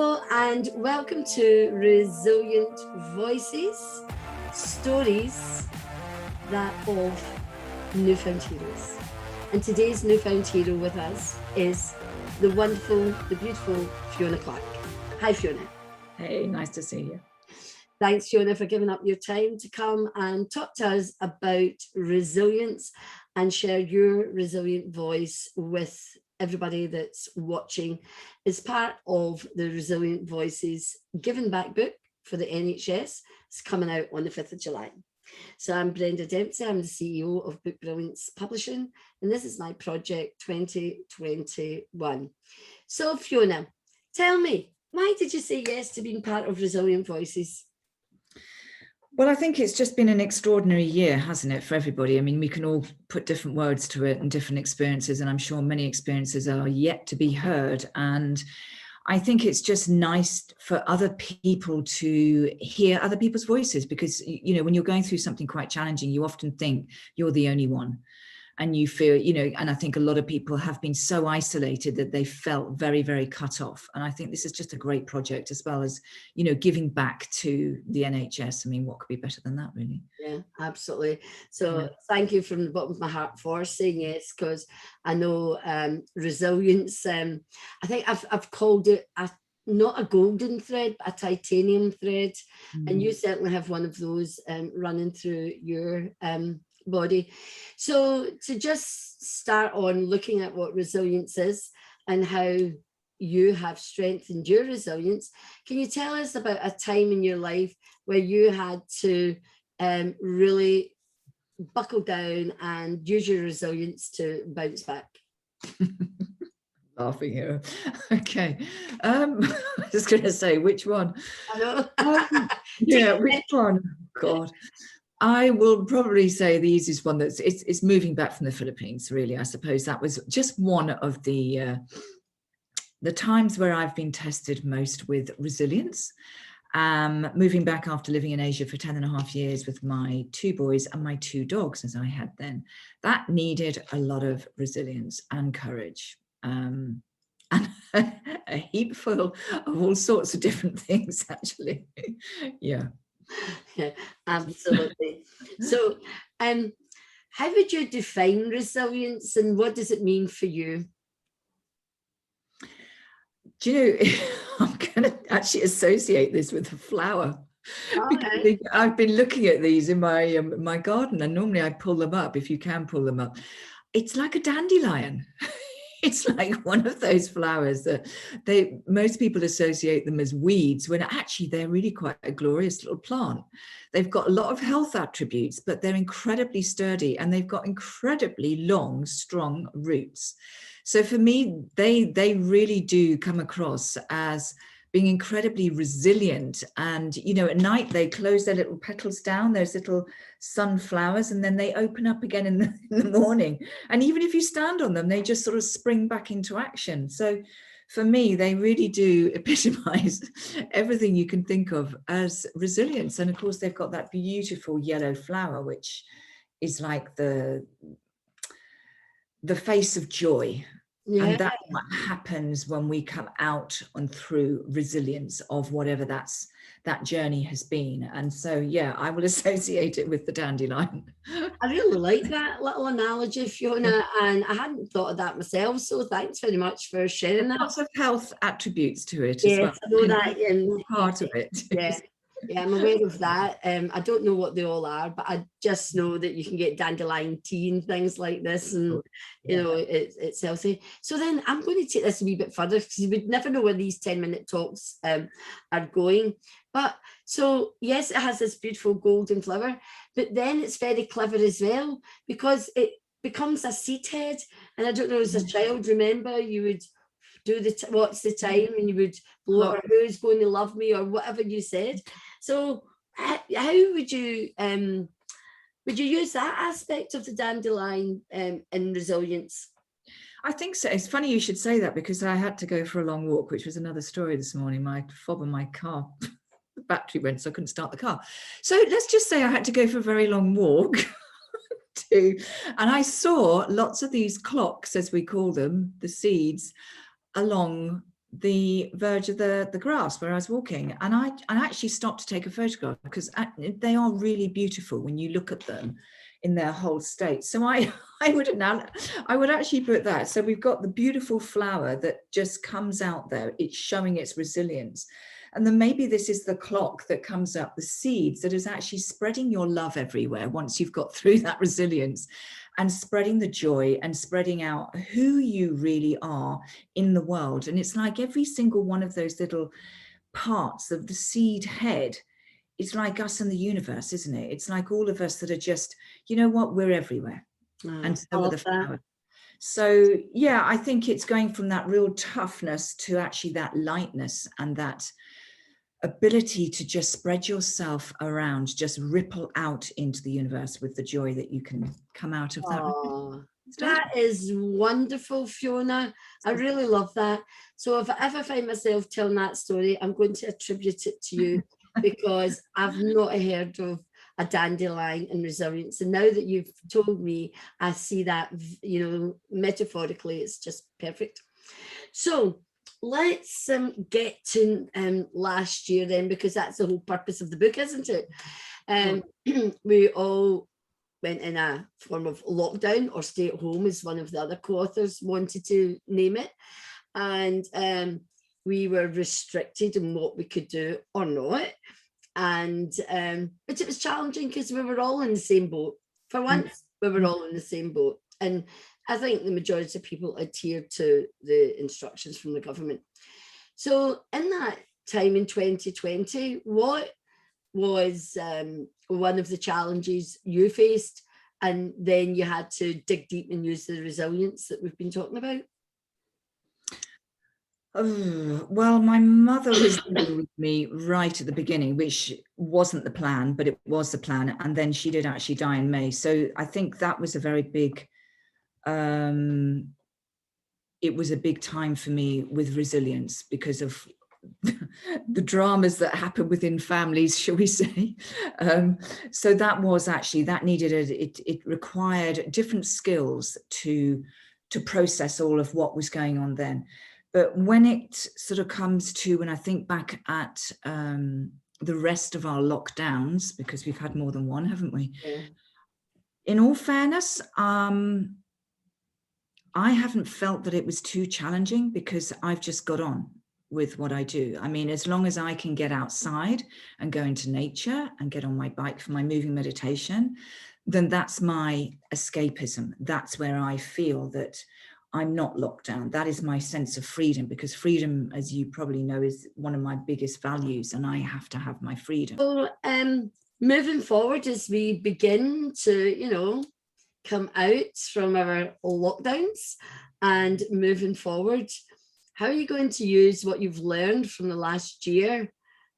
Hello and welcome to Resilient Voices, stories that of newfound heroes. And today's newfound hero with us is the wonderful, the beautiful Fiona Clark. Hi, Fiona. Hey, nice to see you. Thanks, Fiona, for giving up your time to come and talk to us about resilience and share your resilient voice with everybody that's watching as part of the Resilient Voices Giving Back book for the NHS. It's coming out on the 5th of July. So I'm Brenda Dempsey, I'm the CEO of Brilliance Publishing, and this is my project 2021. So Fiona, tell me, why did you say yes to being part of Resilient Voices? Well, I think it's just been an extraordinary year, hasn't it, for everybody? I mean, we can all put different words to it and different experiences, and I'm sure many experiences are yet to be heard. And I think it's just nice for other people to hear other people's voices, because, you know, when you're going through something quite challenging, you often think you're the only one. And you feel, you know, and I think a lot of people have been so isolated that they felt very, very cut off. And I think this is just a great project, as well as, you know, giving back to the NHS. I mean, what could be better than that, really? Yeah, absolutely. So thank you from the bottom of my heart for saying yes, because I know resilience, I think I've called it not a golden thread, but a titanium thread. And you certainly have one of those running through your body. So to just start on looking at what resilience is and how you have strengthened your resilience, can you tell us about a time in your life where you had to really buckle down and use your resilience to bounce back? Laughing here. Okay. I'm just going to say, which one? I know. Yeah, which one? God. I will probably say the easiest one, that's it's moving back from the Philippines, really. I suppose that was just one of the times where I've been tested most with resilience. Moving back after living in Asia for 10.5 years with my 2 boys and my 2 dogs, as I had then, that needed a lot of resilience and courage. And a heap full of all sorts of different things, actually. Yeah, absolutely. So how would you define resilience, and what does it mean for you? Do you know, I'm going to actually associate this with a flower. Okay. I've been looking at these in my garden, and normally I pull them up, if you can pull them up. It's like a dandelion. It's like one of those flowers that most people associate them as weeds, when actually they're really quite a glorious little plant. They've got a lot of health attributes, but they're incredibly sturdy, and they've got incredibly long, strong roots. So for me, they really do come across as being incredibly resilient. And, you know, at night they close their little petals down, those little sunflowers, and then they open up again in the morning. And even if you stand on them, they just sort of spring back into action. So for me, they really do epitomize everything you can think of as resilience. And of course, they've got that beautiful yellow flower, which is like the face of joy. Yeah. And that's what happens when we come out and through resilience of whatever that journey has been. And so, yeah, I will associate it with the dandelion. I really like that little analogy, Fiona, and I hadn't thought of that myself. So thanks very much for sharing that. Lots of health attributes to it as well. Yes, I know that. Part of it. Yeah, I'm aware of that. I don't know what they all are, but I just know that you can get dandelion tea and things like this, and you know, it's healthy. So then I'm going to take this a wee bit further, because you would never know where these 10-minute talks are going. But so yes, it has this beautiful golden flower, but then it's very clever as well, because it becomes a seed head. And I don't know, as a child, remember you would do what's the time, and you would blow, or who's going to love me, or whatever you said. So how would you use that aspect of the dandelion in resilience? I think so. It's funny you should say that, because I had to go for a long walk, which was another story this morning. My fob on my car, the battery went, so I couldn't start the car. So let's just say I had to go for a very long walk. And I saw lots of these clocks, as we call them, the seeds, along the verge of the grass where I was walking, and I actually stopped to take a photograph because they are really beautiful when you look at them in their whole state. So I would actually put that. So we've got the beautiful flower that just comes out there. It's showing its resilience. And then maybe this is the clock that comes up, the seeds that is actually spreading your love everywhere once you've got through that resilience, and spreading the joy and spreading out who you really are in the world. And it's like every single one of those little parts of the seed head, it's like us in the universe, isn't it? It's like all of us that are just, you know what, we're everywhere. And so are the flowers. So yeah, I think it's going from that real toughness to actually that lightness and that ability to just spread yourself around, just ripple out into the universe with the joy that you can come out of that. Oh, that is wonderful, Fiona. I really love that. So if I ever find myself telling that story, I'm going to attribute it to you because I've not heard of a dandelion and resilience. And now that you've told me, I see that, you know, metaphorically, it's just perfect. So let's get to last year then, because that's the whole purpose of the book, isn't it? We all went in a form of lockdown or stay at home, as one of the other co-authors wanted to name it. And we were restricted in what we could do or not. And but it was challenging because we were all in the same boat. For once, we were all in the same boat. And I think the majority of people adhered to the instructions from the government. So in that time in 2020, what was one of the challenges you faced? And then you had to dig deep and use the resilience that we've been talking about? Oh, well, my mother was there with me right at the beginning, which wasn't the plan, but it was the plan. And then she did actually die in May. So I think that was a very big, it was a big time for me with resilience because of the dramas that happen within families, shall we say. So that was actually, that needed, it required different skills to process all of what was going on then. But when it sort of comes to, when I think back at the rest of our lockdowns, because we've had more than one, haven't we? Yeah. In all fairness, I haven't felt that it was too challenging because I've just got on with what I do. I mean, as long as I can get outside and go into nature and get on my bike for my moving meditation, then that's my escapism. That's where I feel that I'm not locked down. That is my sense of freedom, because freedom, as you probably know, is one of my biggest values, and I have to have my freedom. So moving forward, as we begin to, you know, come out from our lockdowns and moving forward, how are you going to use what you've learned from the last year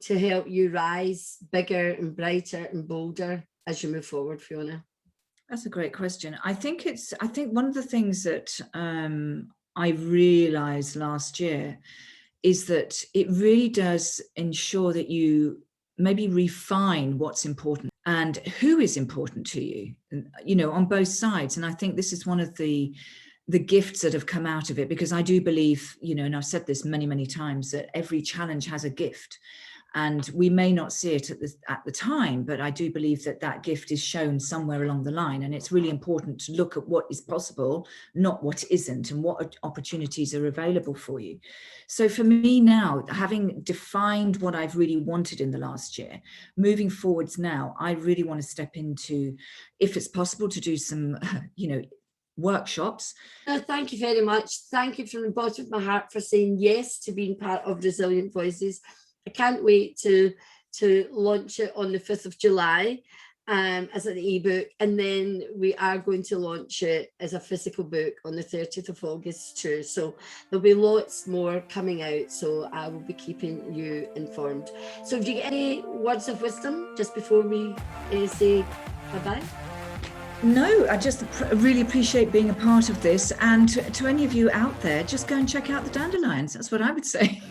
to help you rise bigger and brighter and bolder as you move forward, Fiona? That's a great question. I think one of the things that I realized last year is that it really does ensure that you maybe refine what's important and who is important to you, you know, on both sides. And I think this is one of the gifts that have come out of it, because I do believe, you know, and I've said this many, many times, that every challenge has a gift. And we may not see it at the time, but I do believe that that gift is shown somewhere along the line. And it's really important to look at what is possible, not what isn't, and what opportunities are available for you. So for me now, having defined what I've really wanted in the last year, moving forwards now, I really want to step into, if it's possible, to do some, you know, workshops. No, thank you very much. Thank you from the bottom of my heart for saying yes to being part of Resilient Voices. I can't wait to launch it on the 5th of July as an ebook, and then we are going to launch it as a physical book on the 30th of August too. So there'll be lots more coming out, so I will be keeping you informed. So do you get any words of wisdom just before we say bye-bye? No, I just really appreciate being a part of this. And to any of you out there, just go and check out the dandelions. That's what I would say.